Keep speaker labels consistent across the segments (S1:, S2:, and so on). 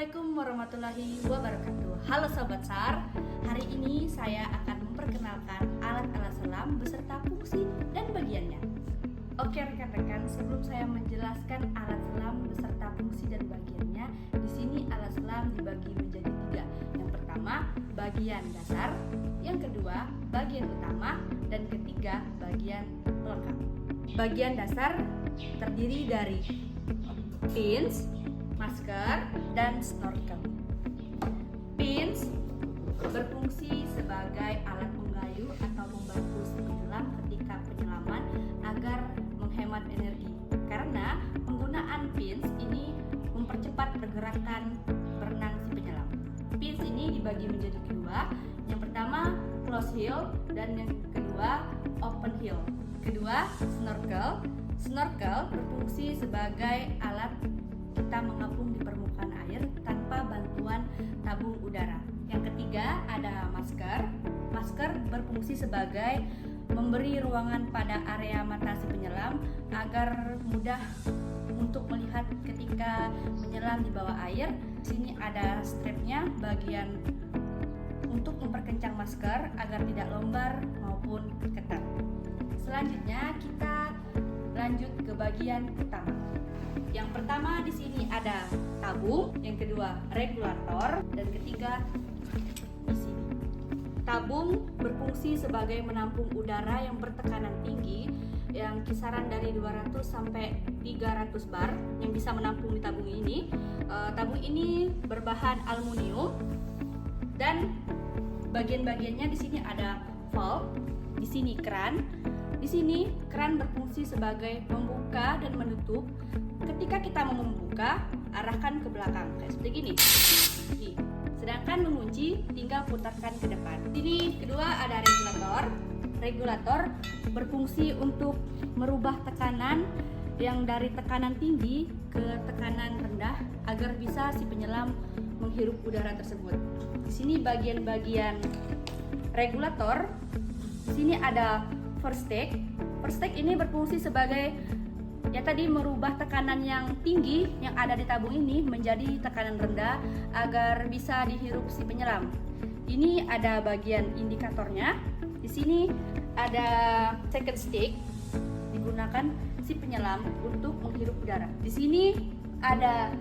S1: Assalamualaikum warahmatullahi wabarakatuh. Halo Sobat SAR, hari ini saya akan memperkenalkan alat-alat selam beserta fungsi dan bagiannya. Oke rekan-rekan, sebelum saya menjelaskan alat selam beserta fungsi dan bagiannya, di sini alat selam dibagi menjadi 3. Yang pertama, bagian dasar, yang kedua, bagian utama, dan ketiga, bagian pelengkap. Bagian dasar terdiri dari pins, masker, dan snorkel. Pins berfungsi sebagai alat penggayu atau membantu si penyelam ketika penyelaman agar menghemat energi. Karena penggunaan pins ini mempercepat pergerakan berenang si penyelam. Pins ini dibagi menjadi 2. Yang pertama close heel dan yang kedua open heel. Kedua snorkel. Snorkel berfungsi sebagai alat kita mengapung di permukaan air tanpa bantuan tabung udara. Yang ketiga ada masker. Masker berfungsi sebagai memberi ruangan pada area mata si penyelam agar mudah untuk melihat ketika menyelam di bawah air. Di sini ada strapnya bagian untuk memperkencang masker agar tidak longgar maupun ketat. Selanjutnya kita lanjut ke bagian utama. Yang pertama di sini ada tabung, yang kedua regulator, dan ketiga di sini. Tabung berfungsi sebagai menampung udara yang bertekanan tinggi yang kisaran dari 200 sampai 300 bar yang bisa menampung di tabung ini. Tabung ini berbahan aluminium dan bagian-bagiannya di sini ada valve, di sini keran. Di sini keran berfungsi sebagai membuka dan menutup. Ketika kita mau membuka, arahkan ke belakang kayak seperti gini. Sedangkan mengunci tinggal putarkan ke depan. Sini kedua ada regulator. Regulator berfungsi untuk merubah tekanan yang dari tekanan tinggi ke tekanan rendah agar bisa si penyelam menghirup udara tersebut. Di sini bagian-bagian regulator. Di sini ada first take. First take ini berfungsi sebagai tadi merubah tekanan yang tinggi yang ada di tabung ini menjadi tekanan rendah agar bisa dihirup si penyelam. Ini ada bagian indikatornya. Di sini ada second stick digunakan si penyelam untuk menghirup udara. Di sini ada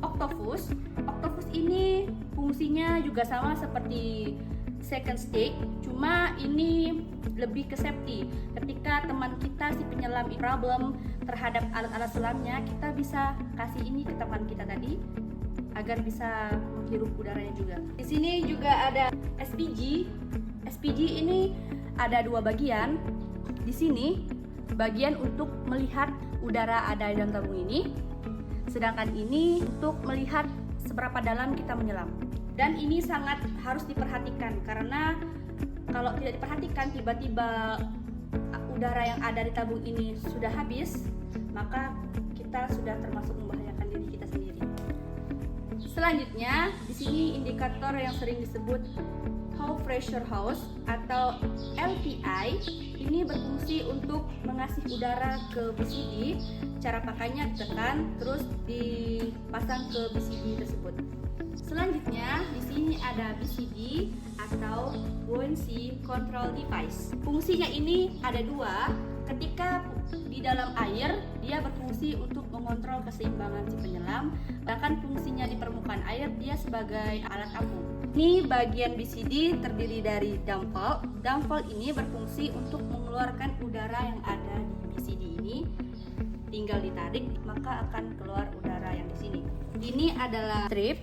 S1: octopus. Octopus ini fungsinya juga sama seperti second stick, cuma ini lebih ke safety. Ketika teman kita si penyelam problem terhadap alat-alat selamnya, kita bisa kasih ini ke teman kita tadi agar bisa menghirup udaranya juga. Di sini juga ada SPG. SPG ini ada 2 bagian. Di sini bagian untuk melihat udara ada di dalam tabung ini, sedangkan ini untuk melihat seberapa dalam kita menyelam. Dan ini sangat harus diperhatikan karena kalau tidak diperhatikan tiba-tiba udara yang ada di tabung ini sudah habis, maka kita sudah termasuk membahayakan diri kita sendiri. Selanjutnya di sini indikator yang sering disebut Low Pressure Hose atau LPI. Ini berfungsi untuk mengasih udara ke BCD. Cara pakainya ditekan terus dipasang ke BCD tersebut. Selanjutnya di sini ada BCD atau Buoyancy Control Device. Fungsinya ini ada 2. Ketika di dalam air dia berfungsi untuk mengontrol keseimbangan si penyelam, bahkan fungsinya di permukaan air dia sebagai alat apung. Ini bagian BCD terdiri dari dump valve. Dump valve ini berfungsi untuk mengeluarkan udara yang ada di BCD ini. Tinggal ditarik maka akan keluar udara yang di sini. Ini adalah strip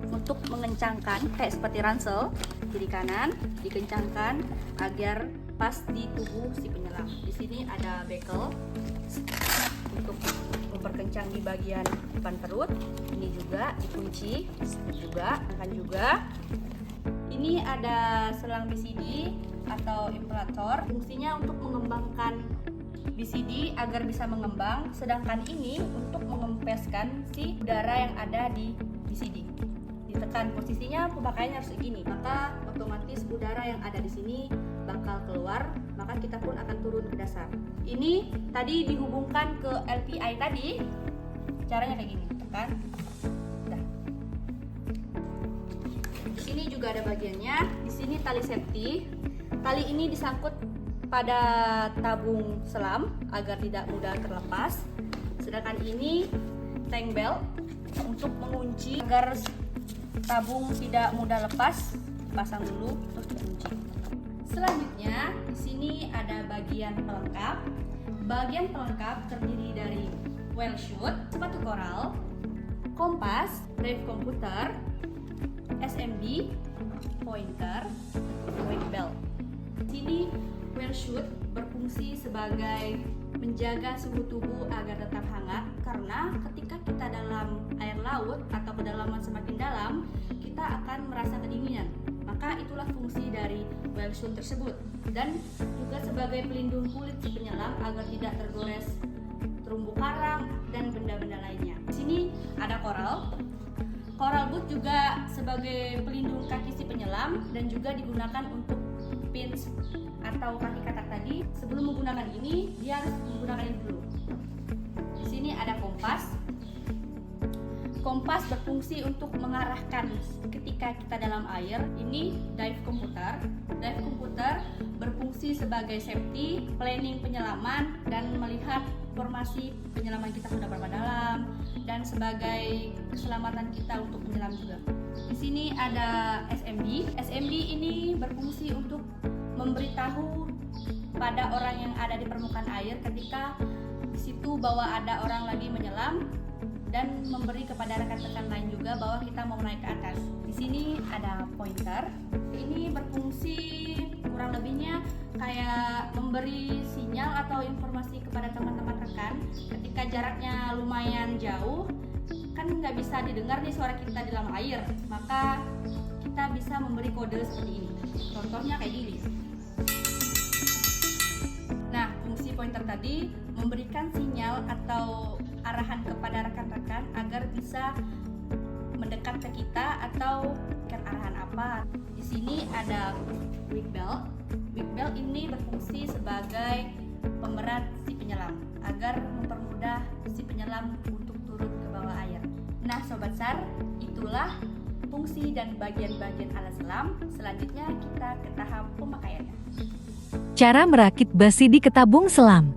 S1: untuk mengencangkan kayak seperti ransel kiri kanan, dikencangkan agar pas di tubuh si penyelam. Di sini ada bekel untuk memperkencang di bagian depan perut. Ini juga dikunci juga, akan juga. Ini ada selang BCD atau inflator. Fungsinya untuk mengembangkan BCD agar bisa mengembang, sedangkan ini untuk mengempeskan si udara yang ada di BCD. Ditekan posisinya, pemakaiannya harus begini, maka otomatis udara yang ada di sini bakal keluar, maka kita pun akan turun ke dasar. Ini tadi dihubungkan ke LPI tadi, caranya kayak gini, tekan, udah. sini juga ada bagiannya. Di sini tali safety. Tali ini disangkut pada tabung selam agar tidak mudah terlepas. Sedangkan ini tank belt untuk mengunci agar tabung tidak mudah lepas. Pasang dulu terus dikunci. Selanjutnya di sini ada bagian pelengkap. Bagian pelengkap terdiri dari wheel shoot, sepatu koral, kompas, drive komputer, SMD, pointer, weight belt. Di sini wheel shoot berfungsi sebagai menjaga suhu tubuh agar tetap hangat, karena ketika kita dalam air laut atau kedalaman semakin dalam, kita akan merasa kedinginan. Maka itulah fungsi dari whale shoot tersebut, dan juga sebagai pelindung kulit si penyelam agar tidak tergores terumbu karang dan benda-benda lainnya. Di sini ada coral. Coral boot juga sebagai pelindung kaki si penyelam dan juga digunakan untuk fins atau kaki katak tadi. Sebelum menggunakan ini, dia harus menggunakan ini dulu. Di sini ada kompas. Kompas berfungsi untuk mengarahkan ketika kita dalam air. Ini dive komputer. Dive komputer berfungsi sebagai safety, planning penyelaman, dan melihat formasi penyelaman kita sudah berapa dalam, dan sebagai keselamatan kita untuk menyelam juga. Di sini ada SMD. SMD ini berfungsi untuk memberitahu pada orang yang ada di permukaan air ketika di situ bahwa ada orang lagi menyelam, dan memberi kepada rekan-rekan lain juga bahwa kita mau naik ke atas. Di sini ada pointer. Ini berfungsi kurang lebihnya kayak memberi sinyal atau informasi kepada teman-teman rekan ketika jaraknya lumayan jauh, kan nggak bisa didengar nih suara kita di dalam air, maka kita bisa memberi kode seperti ini. Contohnya kayak gini. Nah, fungsi pointer tadi memberikan sinyal atau arahan kepada rekan-rekan agar bisa mendekat ke kita atau ke arahan apa. Di sini ada weight belt. Weight belt ini berfungsi sebagai pemerat si penyelam agar mempermudah si penyelam untuk turun ke bawah air. Nah, Sobat SAR, itulah fungsi dan bagian-bagian alat selam. Selanjutnya kita ke tahap pemakaiannya.
S2: Cara merakit basidi ke tabung selam.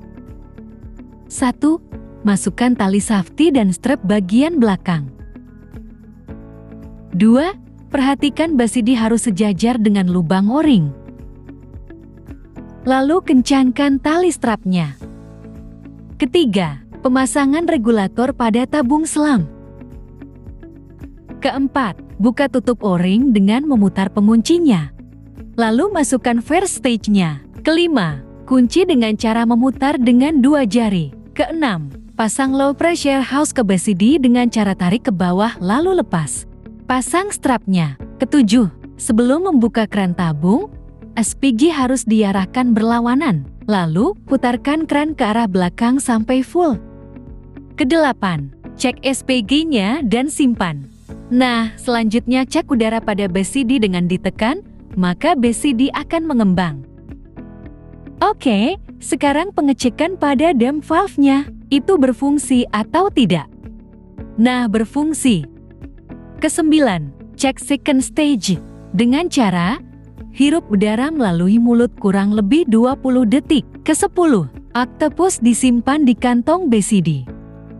S2: 1. Masukkan tali safety dan strap bagian belakang. 2. Perhatikan basidi harus sejajar dengan lubang o-ring. Lalu kencangkan tali strapnya. Ketiga, pemasangan regulator pada tabung selam. Keempat, buka tutup o-ring dengan memutar penguncinya. Lalu masukkan first stage-nya. Kelima, kunci dengan cara memutar dengan 2 jari. Keenam, pasang low pressure hose ke basidi dengan cara tarik ke bawah lalu lepas. Pasang strapnya. Ketujuh, sebelum membuka keran tabung, SPG harus diarahkan berlawanan. Lalu, putarkan keran ke arah belakang sampai full. Kedelapan, cek SPG-nya dan simpan. Nah, selanjutnya cek udara pada basidi dengan ditekan, maka basidi akan mengembang. Oke, sekarang pengecekan pada dam valve-nya. Itu berfungsi atau tidak? Nah, berfungsi. Kesembilan, cek second stage. Dengan cara hirup udara melalui mulut kurang lebih 20 detik. Ke-10, octopus disimpan di kantong basidi.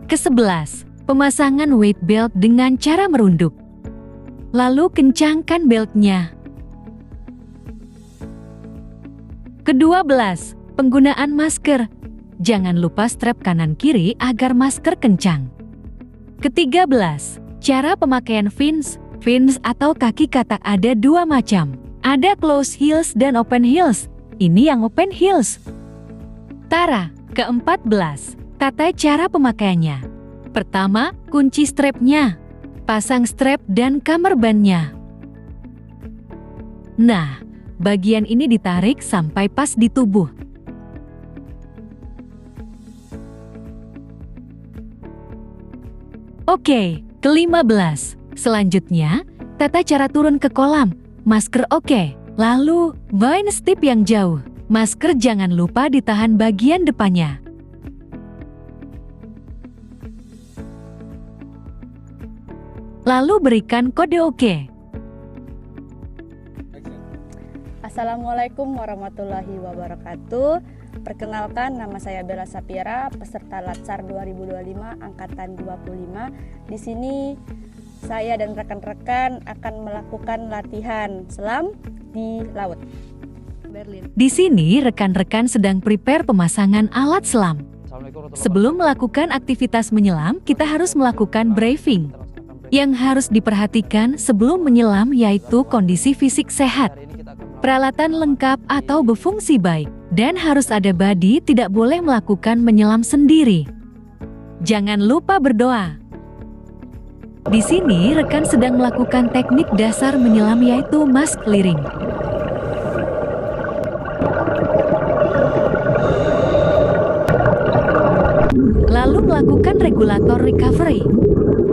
S2: Ke-11, pemasangan weight belt dengan cara merunduk. Lalu kencangkan beltnya. Ke-12, penggunaan masker. Jangan lupa strap kanan-kiri agar masker kencang. Ke-13, cara pemakaian fins. Fins atau kaki katak ada 2 macam. Ada closed heels dan open heels. Ini yang open heels. Tara. Ke-14, tata cara pemakaiannya. Pertama, kunci strapnya. Pasang strap dan kamarbandnya. Nah, bagian ini ditarik sampai pas di tubuh. Oke, ke-15. Selanjutnya, tata cara turun ke kolam. Masker oke. Lalu, bind stip yang jauh. Masker jangan lupa ditahan bagian depannya. Lalu berikan kode oke.
S3: Assalamualaikum warahmatullahi wabarakatuh. Perkenalkan, nama saya Bella Sapira, peserta Latsar 2025 angkatan 25. Di sini saya dan rekan-rekan akan melakukan latihan selam di laut. Berlin.
S2: Di sini rekan-rekan sedang prepare pemasangan alat selam. Sebelum melakukan aktivitas menyelam, kita harus melakukan briefing. Yang harus diperhatikan sebelum menyelam yaitu kondisi fisik sehat, peralatan lengkap atau berfungsi baik, dan harus ada badi, tidak boleh melakukan menyelam sendiri. Jangan lupa berdoa. Di sini rekan sedang melakukan teknik dasar menyelam yaitu mask clearing. Lalu melakukan regulator recovery.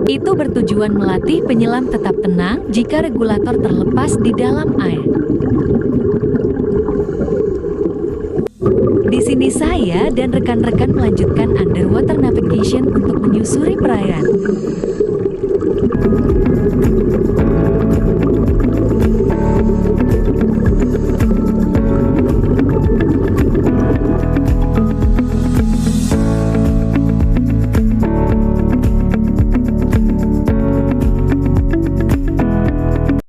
S2: Itu bertujuan melatih penyelam tetap tenang jika regulator terlepas di dalam air. Di sini saya dan rekan-rekan melanjutkan underwater navigation untuk menyusuri perairan.